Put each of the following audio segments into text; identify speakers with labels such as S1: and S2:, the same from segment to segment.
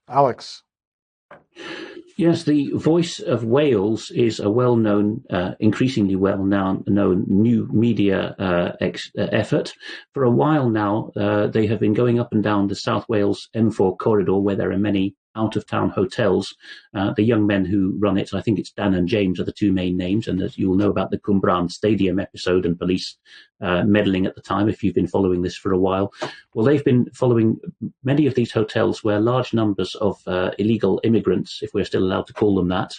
S1: Alex.
S2: Yes, the Voice of Wales is a well-known, increasingly well-known new media effort. For a while now, they have been going up and down the South Wales M4 corridor, where there are many out-of-town hotels. The young men who run it, I think it's Dan and James, are the two main names, and as you will know about the Cwmbran Stadium episode and police meddling at the time, if you've been following this for a while. Well, they've been following many of these hotels where large numbers of illegal immigrants, if we're still allowed to call them that,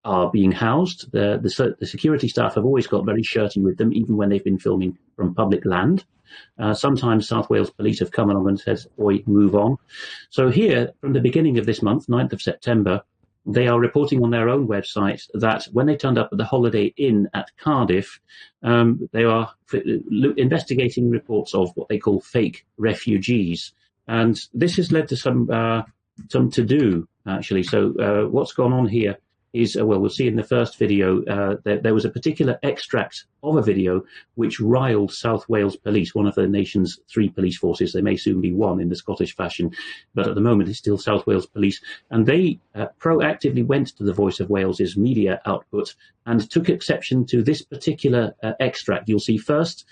S2: are being housed. The security staff have always got very shirty with them, even when they've been filming from public land. Sometimes South Wales police have come along and said, "Oi, move on." So here, from the beginning of this month, 9th of September, they are reporting on their own website that when they turned up at the Holiday Inn at Cardiff, they are investigating reports of what they call fake refugees. And this has led to some to-do, actually. So what's gone on here is, well, we'll see in the first video, there was a particular extract of a video which riled South Wales Police, one of the nation's 3 police forces. There may soon be one in the Scottish fashion, but at the moment it's still South Wales Police. And they proactively went to the Voice of Wales's media output and took exception to this particular extract. You'll see first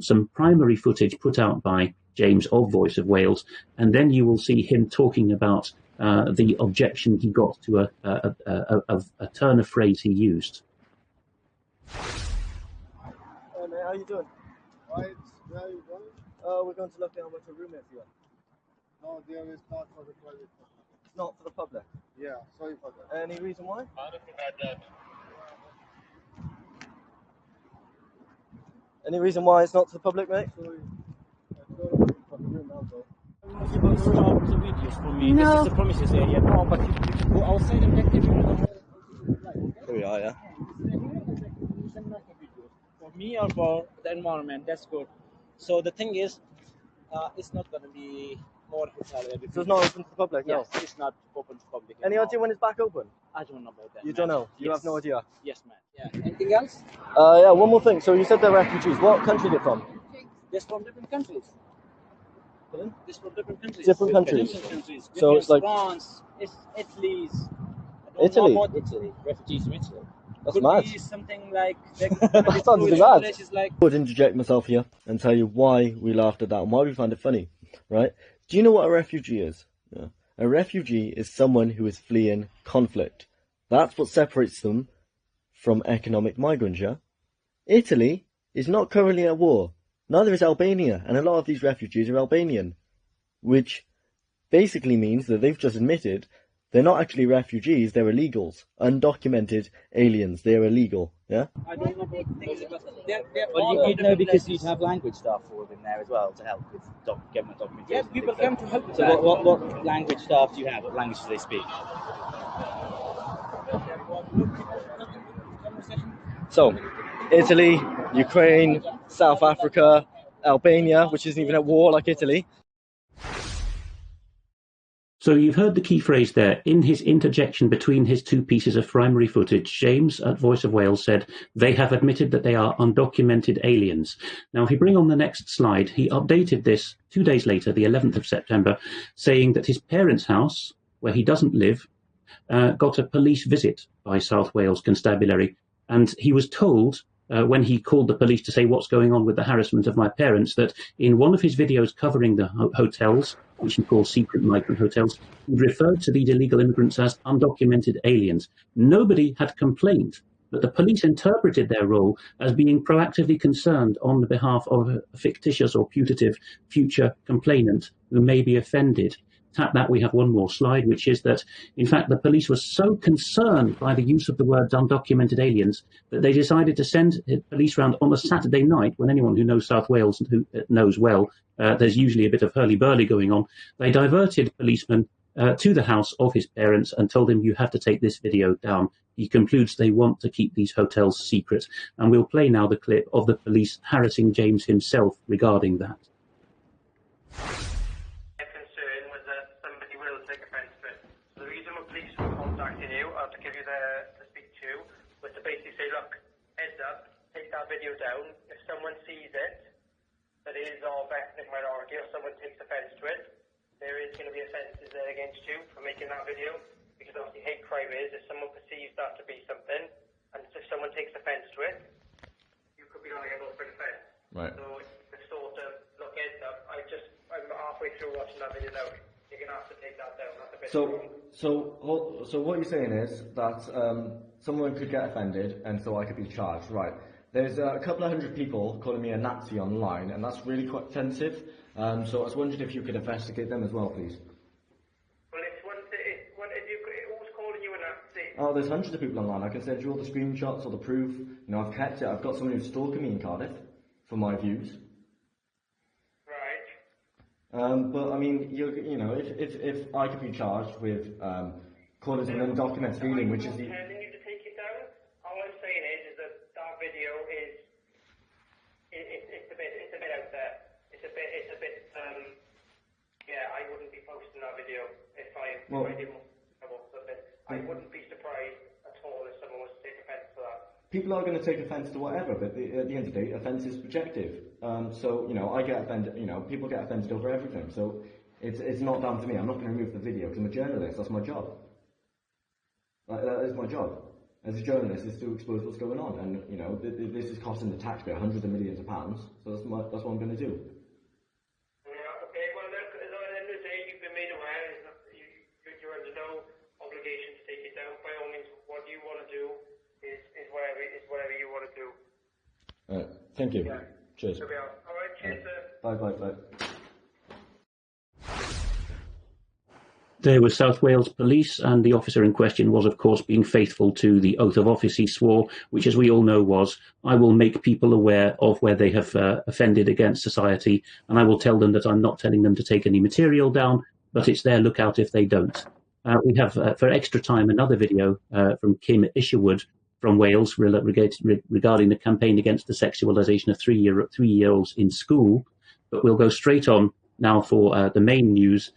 S2: some primary footage put out by James of Voice of Wales, and then you will see him talking about the objection he got to a turn of phrase he used.
S3: Hey mate, how you doing?
S4: Right, where are you going?
S3: We're going to look at how much a room is here.
S4: No, there is not for the private.
S3: It's not for the public.
S4: Yeah, sorry for that.
S3: Any reason why? Any reason why it's not to the public, mate?
S4: Sorry. I'm sorry for the room now, though.
S5: You will stop the videos for me.
S6: No.
S5: This is the promises area. No, but you go outside and get everyone.
S3: Here we are, yeah.
S5: For me or for the environment, that's good. So the thing is, it's not going to be more hotel.
S3: So it's not open to the public, no?
S5: Yes, it's not open to public.
S3: Any idea when it's back open?
S5: I don't know about that.
S3: You
S5: man.
S3: don't know? You
S5: Yes.
S3: have no idea?
S5: Yes, man. Yeah. Anything else?
S3: Yeah, one more thing. So you said they're refugees. What country are they from?
S5: Yes, from different countries. This from different countries.
S3: Different countries.
S5: Different countries.
S3: So it's like
S5: France, Italy's.
S3: Italy?
S5: About Italy. Refugees from Italy.
S3: That's
S5: Could
S3: mad.
S5: be something like
S3: That sounds really bad.
S5: Like
S3: I would interject myself here and tell you why we laughed at that and why we find it funny, right? Do you know what a refugee is? Yeah. A refugee is someone who is fleeing conflict. That's what separates them from economic migrants, yeah? Italy is not currently at war. Neither is Albania, and a lot of these refugees are Albanian, which basically means that they've just admitted they're not actually refugees, they're illegals. Undocumented aliens, they're illegal, yeah?
S5: I don't know about things, but they're
S7: But you'd know because you'd have language staff within there as well to help with government documentation.
S5: Yeah, people come to help with
S7: So
S5: that.
S7: what language staff do you have? What language do they speak?
S3: So, Italy, Ukraine, South Africa, Albania, which isn't even at war like Italy.
S2: So you've heard the key phrase there. In his interjection between his 2 pieces of primary footage, James at Voice of Wales said, they have admitted that they are undocumented aliens. Now, if you bring on the next slide, he updated this 2 days later, the 11th of September, saying that his parents' house, where he doesn't live, got a police visit by South Wales Constabulary. And he was told, when he called the police to say what's going on with the harassment of my parents, that in one of his videos covering the hotels, which he calls secret migrant hotels, he referred to these illegal immigrants as undocumented aliens. Nobody had complained, but the police interpreted their role as being proactively concerned on the behalf of a fictitious or putative future complainant who may be offended. Tap that, we have one more slide, which is that, in fact, the police were so concerned by the use of the words undocumented aliens that they decided to send police round on a Saturday night, when anyone who knows South Wales who knows well, there's usually a bit of hurly-burly going on. They diverted policemen to the house of his parents and told him, you have to take this video down. He concludes they want to keep these hotels secret. And we'll play now the clip of the police harassing James himself regarding that.
S8: To give you the speak to was to basically say, look, heads up, take that video down. If someone sees it that is of ethnic minority or someone takes offence to it, there is going to be offences there against you for making that video, because obviously hate crime is if someone perceives that to be something, and if someone takes offence to it, you could be liable for an offence.
S3: Right.
S8: So it's sort of, look, heads up, I'm halfway through watching that video now. You're going to have to take that down. That's a bit wrong.
S3: So what you're saying is that someone could get offended, and so I could be charged, right? There's a couple of hundred people calling me a Nazi online, and that's really quite offensive. So I was wondering if you could investigate them as well, please.
S8: Well, who's calling you a Nazi?
S3: Oh, there's hundreds of people online. I can send you all the screenshots or the proof. You know, I've kept it. I've got someone who's stalking me in Cardiff for my views.
S8: Right.
S3: But I mean, you know, if I could be charged with calling someone undocumented stealing, which is the...
S8: I'm not telling you to take it down. All I'm saying is that video is it's a bit out there. It's a bit yeah. I wouldn't be posting that video if I didn't want to. I wouldn't be surprised at all if someone was to take offence to that.
S3: People are going to take offence to whatever, but at the end of the day, offence is subjective. So, you know, I get offended, you know, people get offended over everything. So it's not down to me. I'm not going to remove the video because I'm a journalist. That's my job. That is my job. As a journalist, is to expose what's going on. And, you know, this is costing the taxpayer hundreds of millions of pounds. So that's what I'm going to do.
S8: Yeah, okay. Well, look, at the end of the day, you've been made aware. You're under no obligation to take it down. By all means, what you want to do is whatever you want to do.
S3: Thank you.
S8: Yeah.
S3: Cheers.
S8: All right, cheers, sir.
S3: Bye.
S2: There was South Wales Police, and the officer in question was, of course, being faithful to the oath of office he swore, which, as we all know, was, I will make people aware of where they have offended against society, and I will tell them that I'm not telling them to take any material down, but it's their lookout if they don't. We have, for extra time, another video from Kim Isherwood from Wales regarding the campaign against the sexualisation of three-year-olds in school, but we'll go straight on now for the main news.